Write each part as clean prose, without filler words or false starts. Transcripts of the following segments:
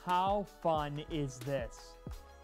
how fun is this?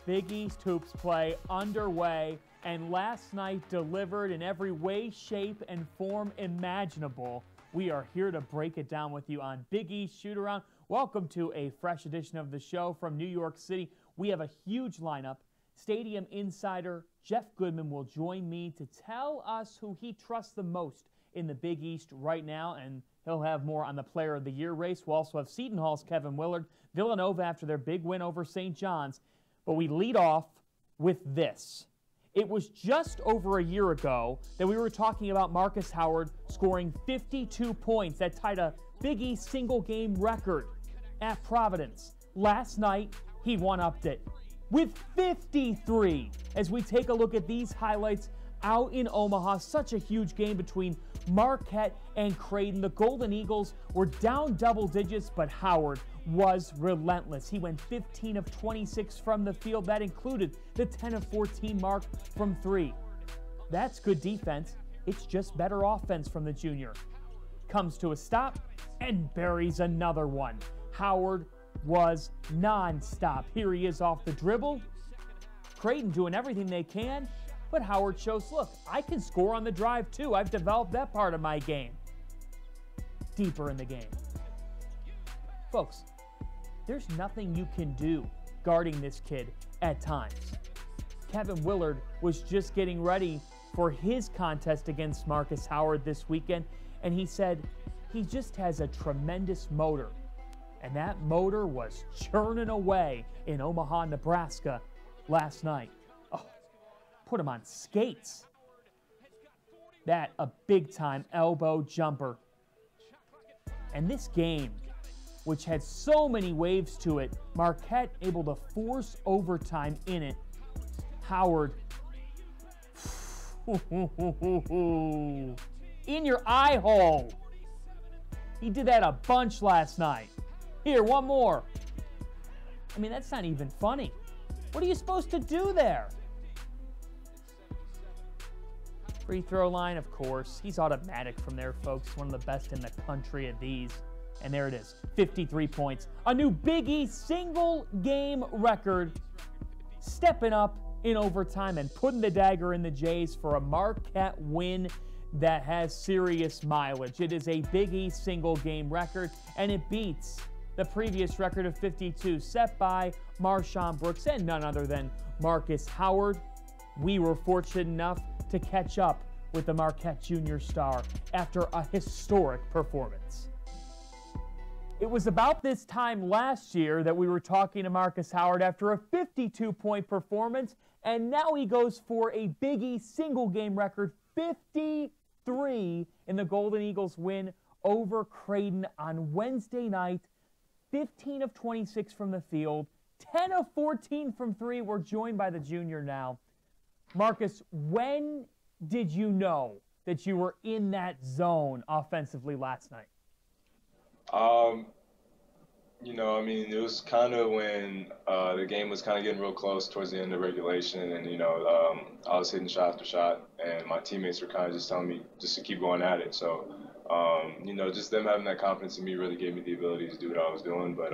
Big East hoops play underway, and last night delivered in every way, shape, and form imaginable. We are here to break it down with you on Big East Shootaround. Welcome to a fresh edition of the show from New York City. We have a huge lineup. Stadium insider Jeff Goodman will join me to tell us who he trusts the most in the Big East right now, and he'll have more on the Player of the Year race. We'll also have Seton Hall's Kevin Willard, Villanova after their big win over St. John's. But we lead off with this. It was just over a year ago that we were talking about Markus Howard scoring 52 points. That tied a Big East single-game record at Providence. Last night, he one-upped it with 53. As we take a look at these highlights out in Omaha, such a huge game between Marquette and Creighton. The Golden Eagles were down double digits, but Howard was relentless. He went 15 of 26 from the field. That included the 10 of 14 mark from three. That's good defense. It's just better offense from the junior. Comes to a stop and buries another one. Howard was non-stop. Here he is off the dribble. Creighton doing everything they can, but Howard shows, look, I can score on the drive too. I've developed that part of my game. Deeper in the game. Folks, there's nothing you can do guarding this kid at times. Kevin Willard was just getting ready for his contest against Markus Howard this weekend, and he said he just has a tremendous motor. And that motor was churning away in Omaha, Nebraska last night. Oh, put him on skates. That a big-time elbow jumper. And this game, which had so many waves to it, Marquette able to force overtime in it. Howard, in your eye hole. He did that a bunch last night. Here, one more. I mean, that's not even funny. What are you supposed to do there? Free throw line, of course. He's automatic from there, folks. One of the best in the country at these. And there it is, 53 points. A new Big East single-game record. Stepping up in overtime and putting the dagger in the Jays for a Marquette win that has serious mileage. It is a Big East single-game record, and it beats the previous record of 52 set by Marshawn Brooks and none other than Markus Howard. We were fortunate enough to catch up with the Marquette junior star after a historic performance. It was about this time last year that we were talking to Markus Howard after a 52-point performance, and now he goes for a Big East single-game record, 53 in the Golden Eagles win over Creighton on Wednesday night. 15 of 26 from the field, 10 of 14 from three. We're joined by the junior now. Markus, when did you know that you were in that zone offensively last night? It was kind of when the game was kind of getting real close towards the end of regulation, and I was hitting shot after shot, and my teammates were kind of just telling me just to keep going at it. So, just them having that confidence in me really gave me the ability to do what I was doing. But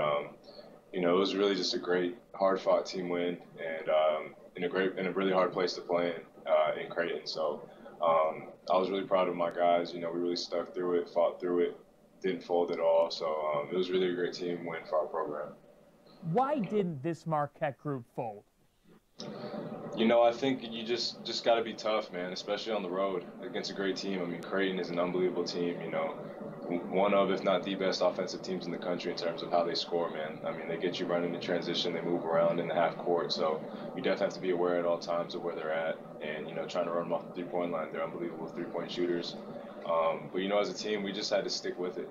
it was really just a great, hard-fought team win, and in a really hard place to play in Creighton. So I was really proud of my guys. We really stuck through it, fought through it. Didn't fold at all, so it was really a great team win for our program. Why didn't this Marquette group fold? I think you just got to be tough, man, especially on the road against a great team. I mean, Creighton is an unbelievable team, one of, if not the best offensive teams in the country in terms of how they score, man. I mean, they get you running in transition, they move around in the half court, so you definitely have to be aware at all times of where they're at and, trying to run them off the three-point line. They're unbelievable three-point shooters. But, as a team, we just had to stick with it.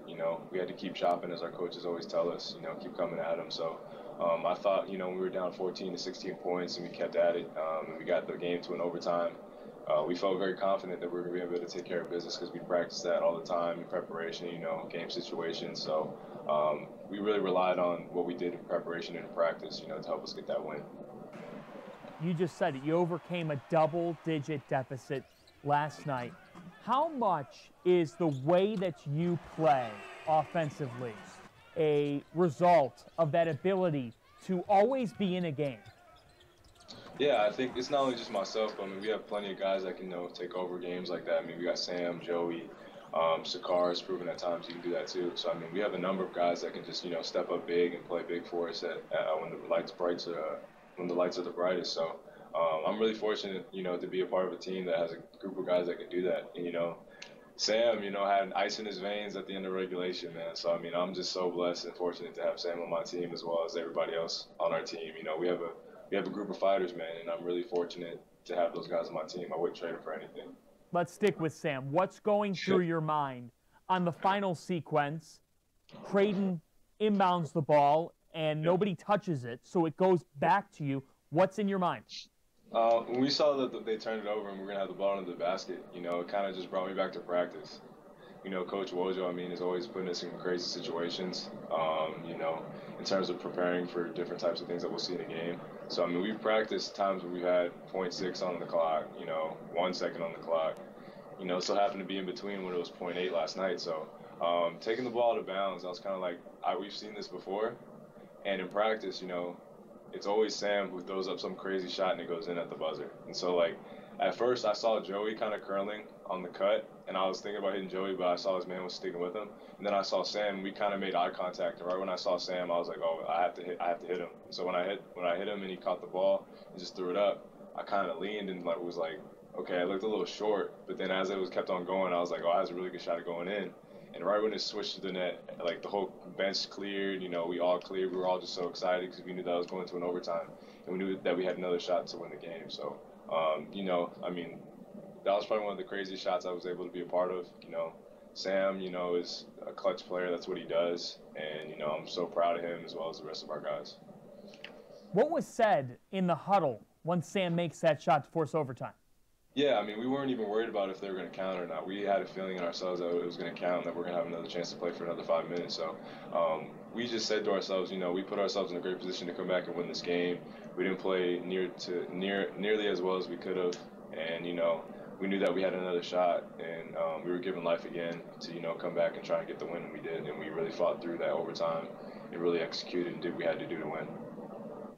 We had to keep chopping, as our coaches always tell us, keep coming at them. So I thought, we were down 14 to 16 points and we kept at it. And we got the game to an overtime. We felt very confident that we were going to be able to take care of business because we practiced that all the time in preparation, game situations. So we really relied on what we did in preparation and in practice, to help us get that win. You just said it. You overcame a double-digit deficit last night. How much is the way that you play offensively a result of that ability to always be in a game? Yeah, I think it's not only just myself, but I mean, we have plenty of guys that can, take over games like that. I mean, we got Sam, Joey, Sakar has proven at times he can do that too. So, I mean, we have a number of guys that can just, step up big and play big for us when the lights are the brightest. So, I'm really fortunate, to be a part of a team that has a group of guys that can do that. And, Sam, had ice in his veins at the end of regulation, man. So, I mean, I'm just so blessed and fortunate to have Sam on my team as well as everybody else on our team. We have a group of fighters, man, and I'm really fortunate to have those guys on my team. I wouldn't trade them for anything. Let's stick with Sam. What's going through your mind on the final sequence? Creighton inbounds the ball, and nobody touches it, so it goes back to you. What's in your mind? When we saw that they turned it over and we were going to have the ball into the basket, it kind of just brought me back to practice. Coach Wojo, I mean, is always putting us in crazy situations, in terms of preparing for different types of things that we'll see in a game. So, I mean, we've practiced times where we've had 0.6 on the clock, 1 second on the clock. So happened to be in between when it was 0.8 last night. So, taking the ball out of bounds, I was kind of like, we've seen this before. And in practice, it's always Sam who throws up some crazy shot and it goes in at the buzzer. And so, like, at first I saw Joey kind of curling on the cut, and I was thinking about hitting Joey, but I saw his man was sticking with him. And then I saw Sam, we kind of made eye contact, and right when I saw Sam, I was like, oh, I have to hit him. So when I hit him and he caught the ball and just threw it up, I kind of leaned and was like, okay, I looked a little short, but then as it was kept on going, I was like, oh, I has a really good shot at going in. And right when it switched to the net, like the whole bench cleared, we all cleared. We were all just so excited because we knew that was going to an overtime, and we knew that we had another shot to win the game. So, I mean, that was probably one of the craziest shots I was able to be a part of. Sam, is a clutch player. That's what he does. And, I'm so proud of him as well as the rest of our guys. What was said in the huddle once Sam makes that shot to force overtime? Yeah, I mean, we weren't even worried about if they were going to count or not. We had a feeling in ourselves that it was going to count, that we're going to have another chance to play for another 5 minutes. So we just said to ourselves, we put ourselves in a great position to come back and win this game. We didn't play nearly as well as we could have. And, we knew that we had another shot, and we were given life again to, come back and try and get the win, and we did. And we really fought through that overtime and really executed and did what we had to do to win.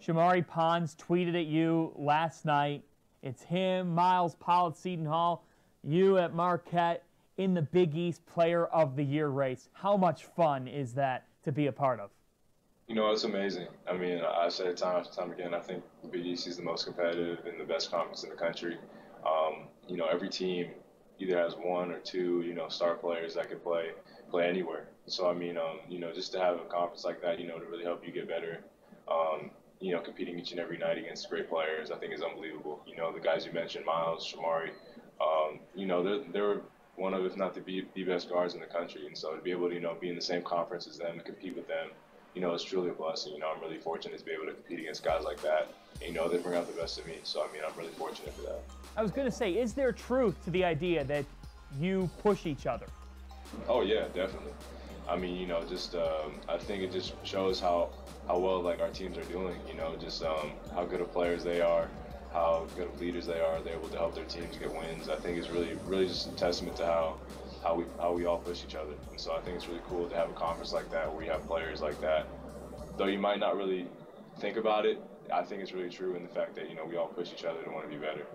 Shamari Pons tweeted at you last night. It's him, Miles Powell at Seton Hall, you at Marquette in the Big East Player of the Year race. How much fun is that to be a part of? It's amazing. I mean, I say it time after time again, I think the Big East is the most competitive and the best conference in the country. Every team either has one or two, star players that can play anywhere. So, I mean, just to have a conference like that, to really help you get better, competing each and every night against great players, I think is unbelievable. The guys you mentioned, Miles, Shamari, they're one of, if not the best guards in the country. And so to be able to, be in the same conference as them and compete with them, it's truly a blessing. I'm really fortunate to be able to compete against guys like that. And, they bring out the best of me. So, I mean, I'm really fortunate for that. I was going to say, is there truth to the idea that you push each other? Oh, yeah, definitely. I mean, I think it just shows how well, like, our teams are doing, how good of players they are, how good of leaders they are. They're able to help their teams get wins. I think it's really just a testament to how we all push each other. And so I think it's really cool to have a conference like that where you have players like that. Though you might not really think about it, I think it's really true in the fact that, we all push each other to want to be better.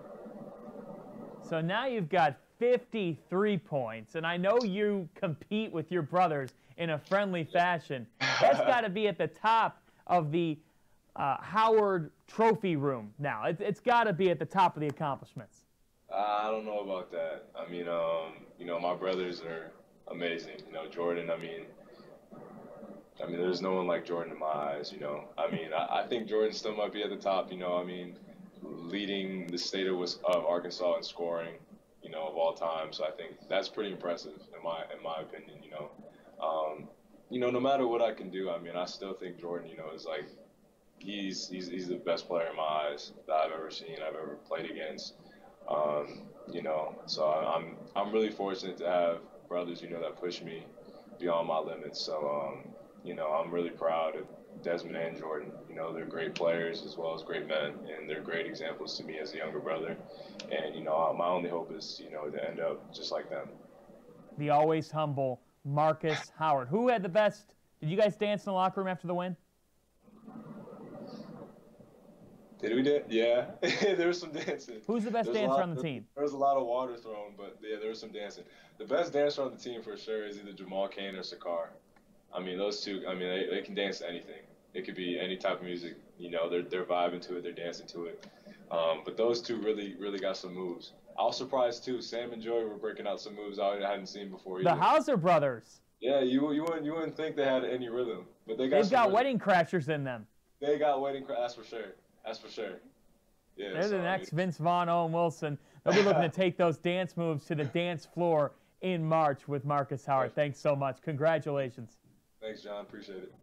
So now you've got 53 points, and I know you compete with your brothers in a friendly fashion. That's got to be at the top of the Howard trophy room now. It's got to be at the top of the accomplishments. I don't know about that. I mean, my brothers are amazing. Jordan, I mean, there's no one like Jordan in my eyes, I mean, I think Jordan still might be at the top, I mean, leading the state of Arkansas in scoring, of all time. So I think that's pretty impressive in my opinion, no matter what I can do, I mean, I still think Jordan, is like, he's the best player in my eyes that I've ever seen, I've ever played against. So I'm really fortunate to have brothers, that push me beyond my limits. So, I'm really proud of Desmond and Jordan. They're great players as well as great men, and they're great examples to me as a younger brother. And, my only hope is, to end up just like them. The always humble Markus Howard. Who had the best? Did you guys dance in the locker room after the win? Did we dance? Yeah, there was some dancing. Who's the best dancer on the team? There was a lot of water thrown, but yeah, there was some dancing. The best dancer on the team for sure is either Jamal Cain or Sakar. I mean, those two. I mean, they can dance to anything. It could be any type of music. You know, they're vibing to it, they're dancing to it. But those two really got some moves. I was surprised too. Sam and Joy were breaking out some moves I hadn't seen before either. The Hauser brothers. Yeah, you wouldn't think they had any rhythm, but they've got Wedding Crashers in them. They got Wedding Crashers. That's for sure. That's for sure. Yeah, they're the next Vince Vaughn, Owen Wilson. They'll be looking to take those dance moves to the dance floor in March with Markus Howard. Thanks so much. Congratulations. Thanks, John. Appreciate it.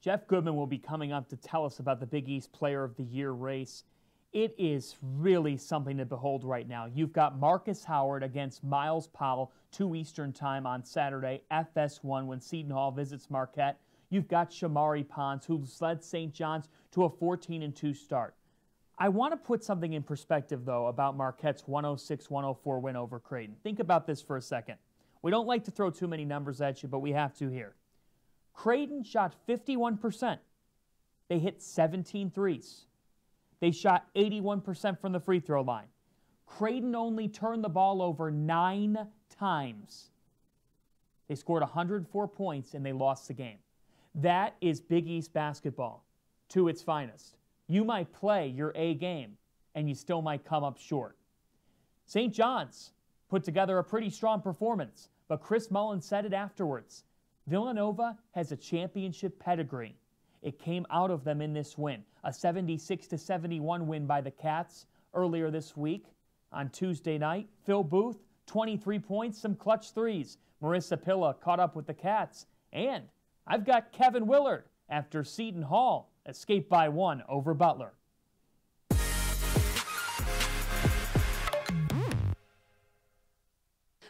Jeff Goodman will be coming up to tell us about the Big East Player of the Year race. It is really something to behold right now. You've got Markus Howard against Miles Powell, 2 Eastern time on Saturday, FS1 when Seton Hall visits Marquette. You've got Shamari Pons, who's led St. John's to a 14-2 start. I want to put something in perspective, though, about Marquette's 106-104 win over Creighton. Think about this for a second. We don't like to throw too many numbers at you, but we have to here. Creighton shot 51%. They hit 17 threes. They shot 81% from the free throw line. Creighton only turned the ball over 9 times. They scored 104 points and they lost the game. That is Big East basketball to its finest. You might play your A game and you still might come up short. St. John's put together a pretty strong performance, but Chris Mullen said it afterwards. Villanova has a championship pedigree. It came out of them in this win, a 76-71 win by the Cats earlier this week. On Tuesday night, Phil Booth, 23 points, some clutch threes. Marissa Pilla caught up with the Cats. And I've got Kevin Willard after Seton Hall escaped by 1 over Butler.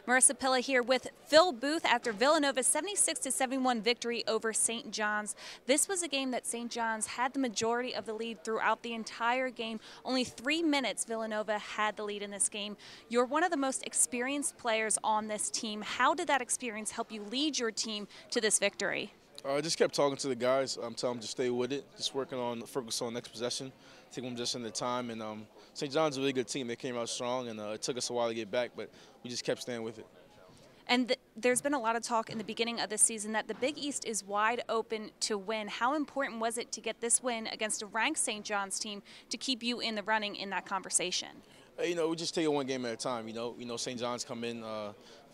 Marissa Pilla here with Phil Booth after Villanova's 76-71 victory over St. John's. This was a game that St. John's had the majority of the lead throughout the entire game. Only 3 minutes Villanova had the lead in this game. You're one of the most experienced players on this team. How did that experience help you lead your team to this victory? I just kept talking to the guys, telling them to stay with it, just focus on next possession, take them just in the time. And St. John's a really good team. They came out strong, and it took us a while to get back, but we just kept staying with it. And there's been a lot of talk in the beginning of this season that the Big East is wide open to win. How important was it to get this win against a ranked St. John's team to keep you in the running in that conversation? You know, we just take it one game at a time. You know, St. John's come in,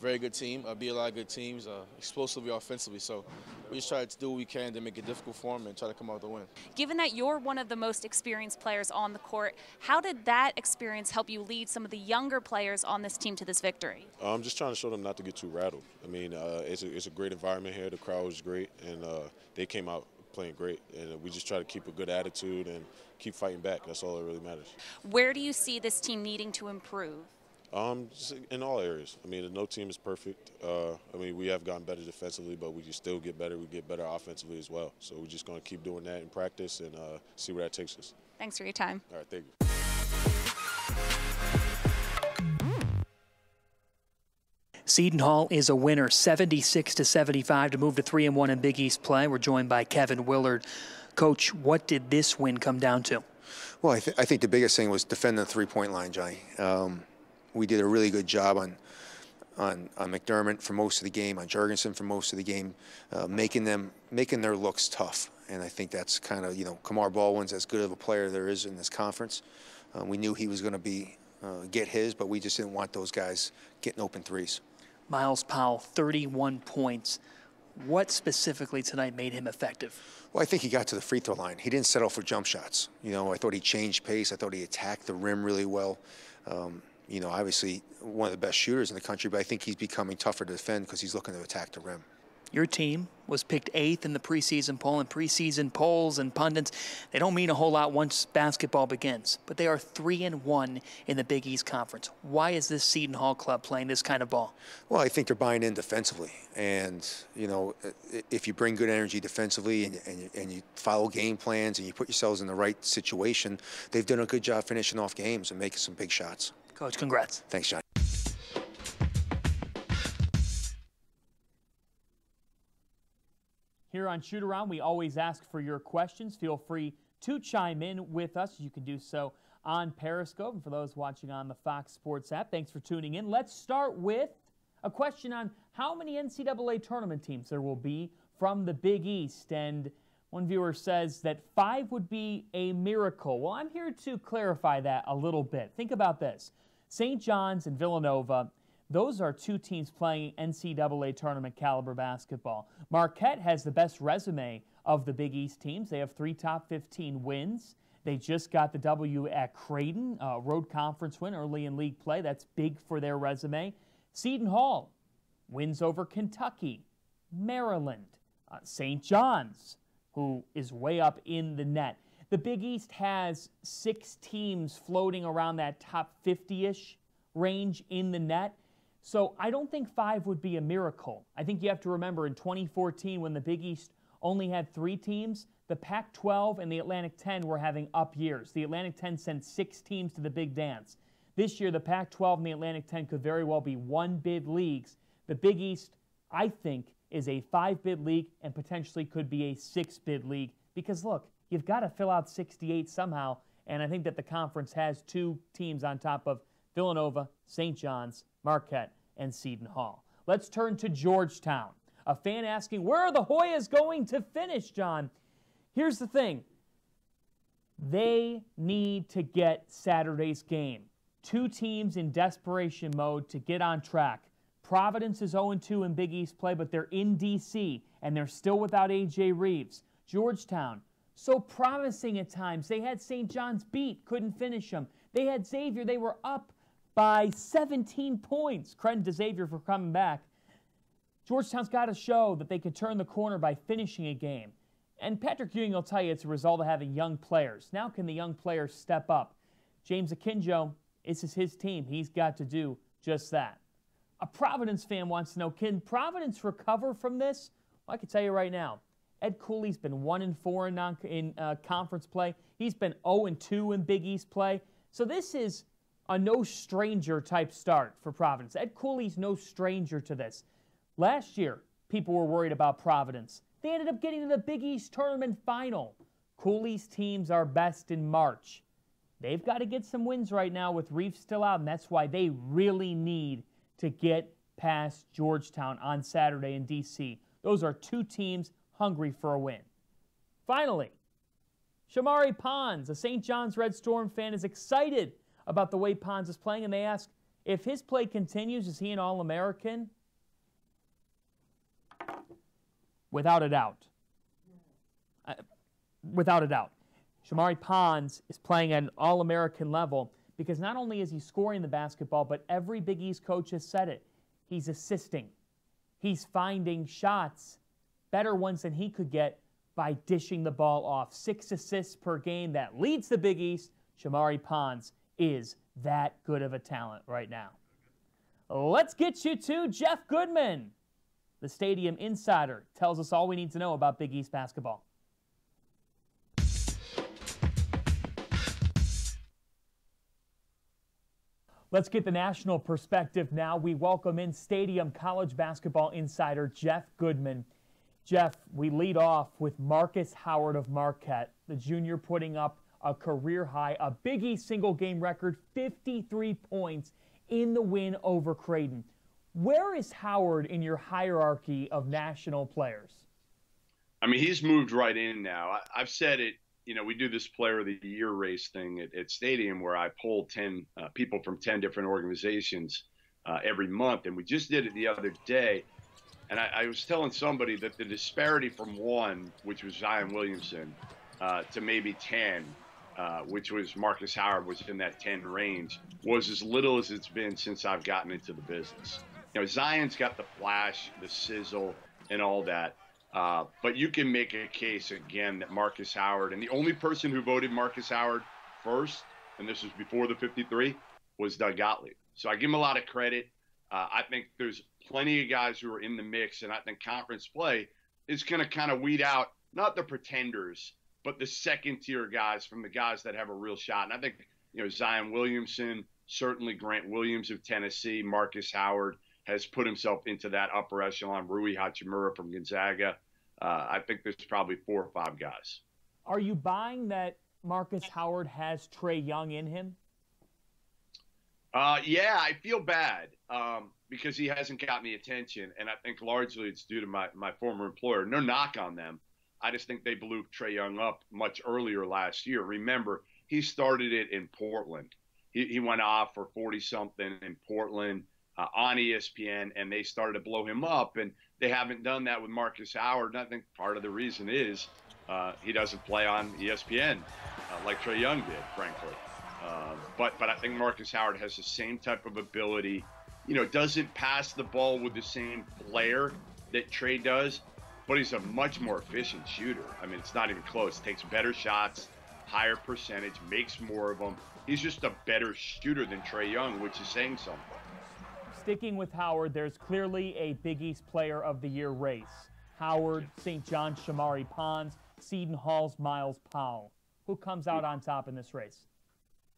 very good team, beat a lot of good teams, explosively offensively. So we just try to do what we can to make it difficult for them and try to come out with a win. Given that you're one of the most experienced players on the court, how did that experience help you lead some of the younger players on this team to this victory? I'm just trying to show them not to get too rattled. I mean, it's a great environment here. The crowd was great, and they came out playing great. And we just try to keep a good attitude and keep fighting back. That's all that really matters. Where do you see this team needing to improve? Just in all areas. I mean, no team is perfect. I mean, we have gotten better defensively, but we can still get better. We get better offensively as well. So we're just going to keep doing that in practice and see where that takes us. Thanks for your time. All right, thank you. Seton Hall is a winner, 76-75 to move to 3-1 in Big East play. We're joined by Kevin Willard. Coach, what did this win come down to? Well, I think the biggest thing was defending the three-point line, Johnny. We did a really good job on McDermott for most of the game, on Jurgensen for most of the game, making their looks tough. And I think that's kind of, Kamar Baldwin's as good of a player there is in this conference. We knew he was going to get his, but we just didn't want those guys getting open threes. Miles Powell, 31 points. What specifically tonight made him effective? Well, I think he got to the free throw line. He didn't settle for jump shots. I thought he changed pace. I thought he attacked the rim really well. Obviously one of the best shooters in the country, but I think he's becoming tougher to defend because he's looking to attack the rim. Your team was picked 8th in the preseason poll, and preseason polls and pundits, they don't mean a whole lot once basketball begins, but they are 3-1 in the Big East Conference. Why is this Seton Hall club playing this kind of ball? Well, I think they're buying in defensively, and if you bring good energy defensively and you follow game plans and you put yourselves in the right situation, they've done a good job finishing off games and making some big shots. Coach, congrats. Thanks, John. Here on Shootaround, we always ask for your questions. Feel free to chime in with us. You can do so on Periscope. And for those watching on the Fox Sports app, thanks for tuning in. Let's start with a question on how many NCAA tournament teams there will be from the Big East. And one viewer says that 5 would be a miracle. Well, I'm here to clarify that a little bit. Think about this. St. John's and Villanova, those are 2 teams playing NCAA tournament caliber basketball. Marquette has the best resume of the Big East teams. They have 3 top 15 wins. They just got the W at Creighton, a road conference win early in league play. That's big for their resume. Seton Hall wins over Kentucky, Maryland, St. John's, who is way up in the net. The Big East has 6 teams floating around that top 50-ish range in the net. So I don't think 5 would be a miracle. I think you have to remember in 2014 when the Big East only had 3 teams, the Pac-12 and the Atlantic 10 were having up years. The Atlantic 10 sent 6 teams to the Big Dance. This year, the Pac-12 and the Atlantic 10 could very well be 1-bid leagues. The Big East, I think, is a 5-bid league and potentially could be a 6-bid league because, look, you've got to fill out 68 somehow, and I think that the conference has 2 teams on top of Villanova, St. John's, Marquette, and Seton Hall. Let's turn to Georgetown. A fan asking, where are the Hoyas going to finish, John? Here's the thing. They need to get Saturday's game. 2 teams in desperation mode to get on track. Providence is 0-2 in Big East play, but they're in D.C., and they're still without A.J. Reeves. Georgetown, so promising at times. They had St. John's beat, couldn't finish them. They had Xavier. They were up by 17 points. Credit to Xavier for coming back. Georgetown's got to show that they could turn the corner by finishing a game. And Patrick Ewing will tell you it's a result of having young players. Now can the young players step up? James Akinjo, this is his team. He's got to do just that. A Providence fan wants to know, can Providence recover from this? Well, I can tell you right now, Ed Cooley's been 1-4 in conference play. He's been 0-2 in Big East play. So this is a no-stranger type start for Providence. Ed Cooley's no stranger to this. Last year, people were worried about Providence. They ended up getting to the Big East tournament final. Cooley's teams are best in March. They've got to get some wins right now with Reeves still out, and that's why they really need to get past Georgetown on Saturday in D.C. Those are 2 teams hungry for a win. Finally, Shamari Pons, a St. John's Red Storm fan, is excited about the way Pons is playing, and they ask, if his play continues, is he an All-American? Without a doubt. Without a doubt. Shamari Pons is playing at an All-American level because not only is he scoring the basketball, but every Big East coach has said it. He's assisting. He's finding shots, better ones than he could get by dishing the ball off. 6 assists per game. That leads the Big East. Shamari Pons is that good of a talent right now. Let's get you to Jeff Goodman. The Stadium Insider tells us all we need to know about Big East basketball. Let's get the national perspective now. We welcome in Stadium College basketball insider Jeff Goodman. Jeff, we lead off with Markus Howard of Marquette, the junior putting up a career high, a Big East single game record, 53 points in the win over Creighton. Where is Howard in your hierarchy of national players? I mean, he's moved right in now. I've said it, you know, we do this player of the year race thing at Stadium where I poll 10 people from 10 different organizations every month. And we just did it the other day. And I was telling somebody that the disparity from 1, which was Zion Williamson, to maybe 10, which was Markus Howard, was in that 10 range, was as little as it's been since I've gotten into the business. You know, Zion's got the flash, the sizzle, and all that. But you can make a case, again, that Markus Howard, and the only person who voted Markus Howard first, and this was before the 53, was Doug Gottlieb. So I give him a lot of credit. I think there's plenty of guys who are in the mix, and I think conference play is going to kind of weed out, not the pretenders, but the second-tier guys from the guys that have a real shot. And I think, you know, Zion Williamson, certainly Grant Williams of Tennessee, Markus Howard has put himself into that upper echelon. Rui Hachimura from Gonzaga, I think there's probably 4 or 5 guys. Are you buying that Markus Howard has Trae Young in him? Yeah, I feel bad because he hasn't gotten the attention, and I think largely it's due to my former employer. No knock on them. I just think they blew Trae Young up much earlier last year. Remember, he started it in Portland. He went off for 40-something in Portland on ESPN, and they started to blow him up, and they haven't done that with Markus Howard, and I think part of the reason is he doesn't play on ESPN like Trae Young did, frankly. But I think Markus Howard has the same type of ability. You know, doesn't pass the ball with the same flair that Trae does, but he's a much more efficient shooter. I mean, it's not even close. Takes better shots, higher percentage, makes more of them. He's just a better shooter than Trae Young, which is saying something. Sticking with Howard, there's clearly a Big East Player of the Year race. Howard, St. John's Shamari Pons, Seton Hall's Miles Powell. Who comes out on top in this race?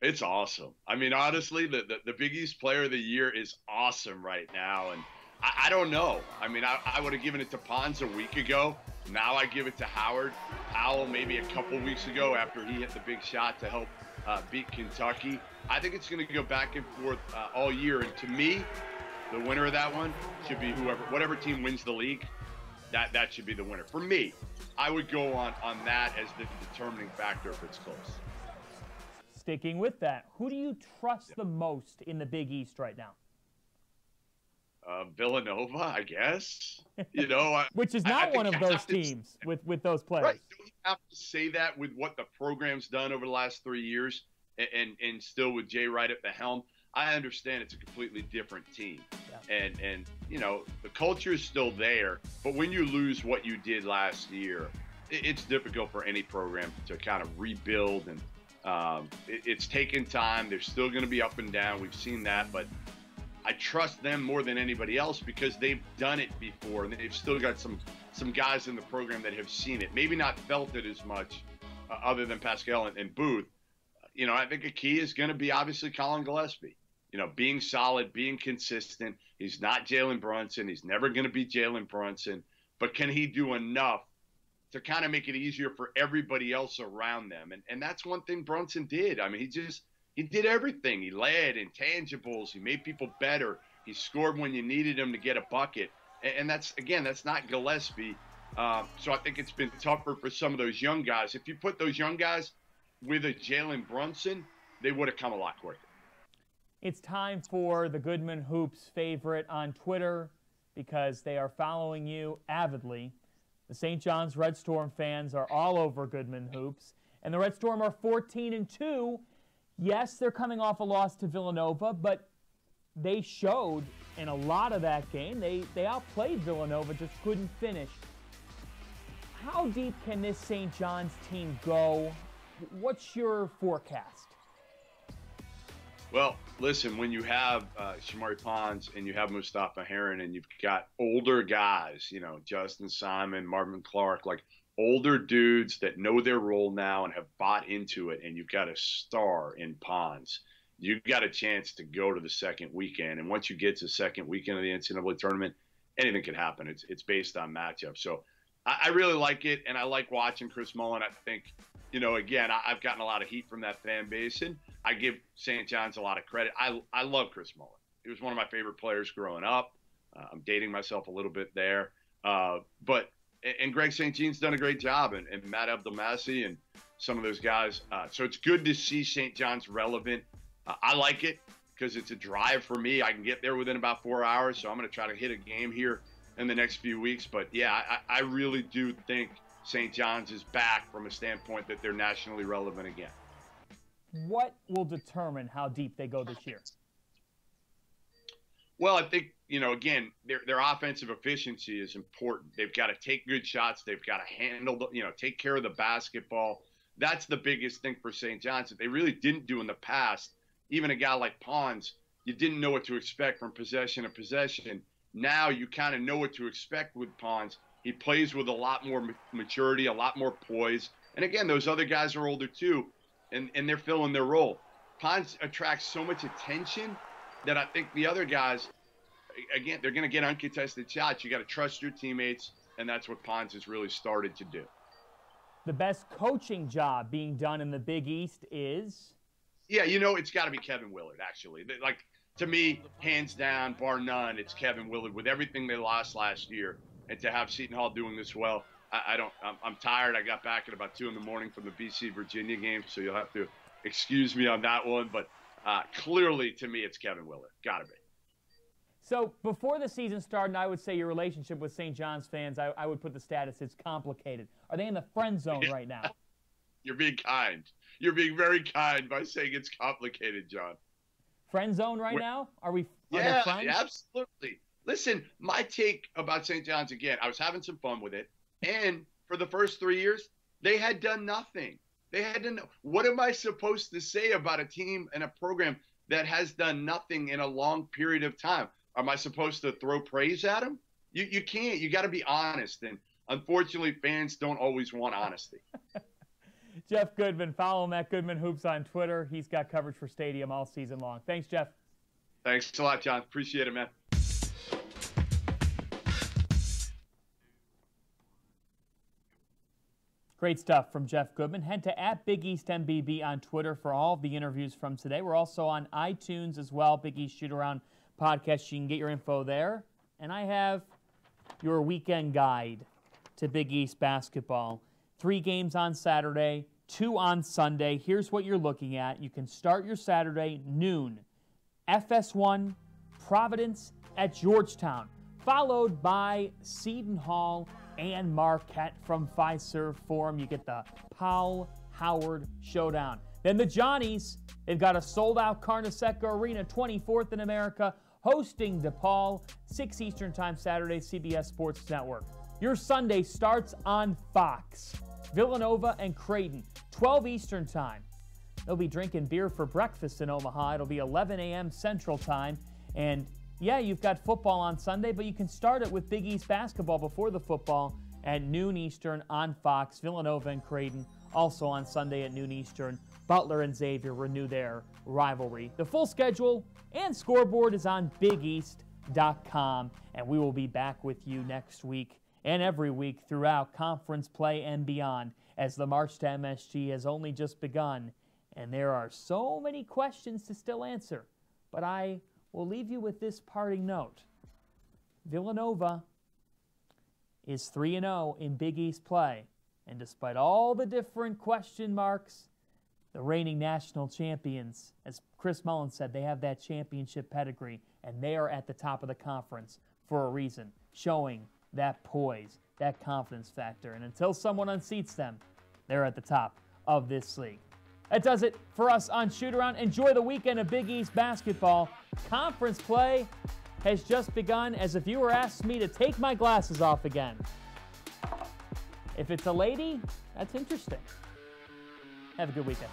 It's awesome. I mean, honestly, the Big East Player of the Year is awesome right now. And I don't know. I mean, I would have given it to Pons a week ago. Now I give it to Howard. Powell maybe a couple weeks ago after he hit the big shot to help beat Kentucky. I think it's going to go back and forth all year. And to me, the winner of that one should be whatever team wins the league. That should be the winner. For me, I would go on that as the determining factor if it's close. Sticking with that, who do you trust the most in the Big East right now? Villanova, I guess. You know, which is not one of those teams with those players. Right. Don't you have to say that with what the program's done over the last 3 years, and still with Jay Wright at the helm? I understand it's a completely different team, yeah. And you know the culture is still there, but when you lose what you did last year, it's difficult for any program to kind of rebuild, and it's taken time. They're still going to be up and down. We've seen that, but I trust them more than anybody else because they've done it before, and they've still got some guys in the program that have seen it. Maybe not felt it as much, other than Pascal and Booth. You know, I think a key is going to be obviously Colin Gillespie. You know, being solid, being consistent. He's not Jalen Brunson. He's never going to be Jalen Brunson. But can he do enough to kind of make it easier for everybody else around them? And that's one thing Brunson did. I mean, he did everything. He led intangibles. He made people better. He scored when you needed him to get a bucket. And that's not Gillespie. So I think it's been tougher for some of those young guys. If you put those young guys with a Jalen Brunson, they would have come a lot quicker. It's time for the Goodman Hoops favorite on Twitter because they are following you avidly. The St. John's Red Storm fans are all over Goodman Hoops, and the Red Storm are 14-2. Yes, they're coming off a loss to Villanova, but they showed in a lot of that game. They outplayed Villanova, just couldn't finish. How deep can this St. John's team go? What's your forecast? Well, listen, when you have Shamari Pons and you have Mustafa Heron and you've got older guys, you know, Justin Simon, Marvin Clark, like older dudes that know their role now and have bought into it, and you've got a star in Pons, you've got a chance to go to the second weekend. And once you get to the second weekend of the NCAA tournament, anything can happen. It's based on matchup. So I really like it, and I like watching Chris Mullin. I think, you know, again, I've gotten a lot of heat from that fan base, and I give St. John's a lot of credit. I love Chris Mullin. He was one of my favorite players growing up. I'm dating myself a little bit there. But Greg St. Jean's done a great job, and Matt Abdelmassi and some of those guys. So it's good to see St. John's relevant. I like it because it's a drive for me. I can get there within about 4 hours, so I'm going to try to hit a game here in the next few weeks. But, yeah, I really do think St. John's is back from a standpoint that they're nationally relevant again. What will determine how deep they go this year? Well, I think, you know, again, their offensive efficiency is important. They've got to take good shots. They've got to handle, take care of the basketball. That's the biggest thing for St. John's that they really didn't do in the past. Even a guy like Pons, you didn't know what to expect from possession to possession. Now you kind of know what to expect with Pons. He plays with a lot more maturity, a lot more poise. And again, those other guys are older too, and they're filling their role. Pons attracts so much attention that I think the other guys, again, they're going to get uncontested shots. You got to trust your teammates. and that's what Pons has really started to do. The best coaching job being done in the Big East is? Yeah, you know, it's got to be Kevin Willard, actually. Like, to me, hands down, bar none, it's Kevin Willard with everything they lost last year. And to have Seton Hall doing this well, I'm tired. I got back at about 2 in the morning from the BC-Virginia game, so you'll have to excuse me on that one. But clearly, to me, it's Kevin Willard. Got to be. So before the season started, I would say your relationship with St. John's fans, I would put the status, it's complicated. Are they in the friend zone right now? You're being kind. You're being very kind by saying it's complicated, John. Friend zone right now? Are they Yeah, friends? absolutely. Listen, my take about St. John's, again, I was having some fun with it. And for the first 3 years, they had done nothing. They had done. What am I supposed to say about a team and a program that has done nothing in a long period of time? Am I supposed to throw praise at them? You can't. You got to be honest. And unfortunately, fans don't always want honesty. Jeff Goodman, follow him at Goodman Hoops on Twitter. He's got coverage for Stadium all season long. Thanks, Jeff. Thanks a lot, John. Appreciate it, man. Great stuff from Jeff Goodman. Head to @BigEastMBB on Twitter for all of the interviews from today. We're also on iTunes as well, Big East Shootaround podcast. You can get your info there. And I have your weekend guide to Big East basketball. 3 games on Saturday, 2 on Sunday. Here's what you're looking at. You can start your Saturday noon. FS1, Providence at Georgetown, followed by Seton Hall and Marquette from Fiserv Forum. You get the Powell Howard showdown. Then the Johnnies, they've got a sold-out Carnesecca Arena, 24th in America, hosting DePaul, 6 Eastern Time Saturday, CBS Sports Network. Your Sunday starts on Fox. Villanova and Creighton, 12 Eastern Time. They'll be drinking beer for breakfast in Omaha. It'll be 11 a.m. Central Time. And yeah, you've got football on Sunday, but you can start it with Big East basketball before the football at noon Eastern on Fox. Villanova and Creighton also on Sunday at noon Eastern. Butler and Xavier renew their rivalry. The full schedule and scoreboard is on BigEast.com, and we will be back with you next week and every week throughout conference play and beyond, as the march to MSG has only just begun, and there are so many questions to still answer. But I will leave you with this parting note. Villanova is 3-0 in Big East play, and despite all the different question marks, the reigning national champions, as Chris Mullin said, they have that championship pedigree, and they are at the top of the conference for a reason, showing that poise, that confidence factor. And until someone unseats them, they're at the top of this league. That does it for us on Shootaround. Enjoy the weekend of Big East basketball. Conference play has just begun, as a viewer asks me to take my glasses off again. If it's a lady, that's interesting. Have a good weekend.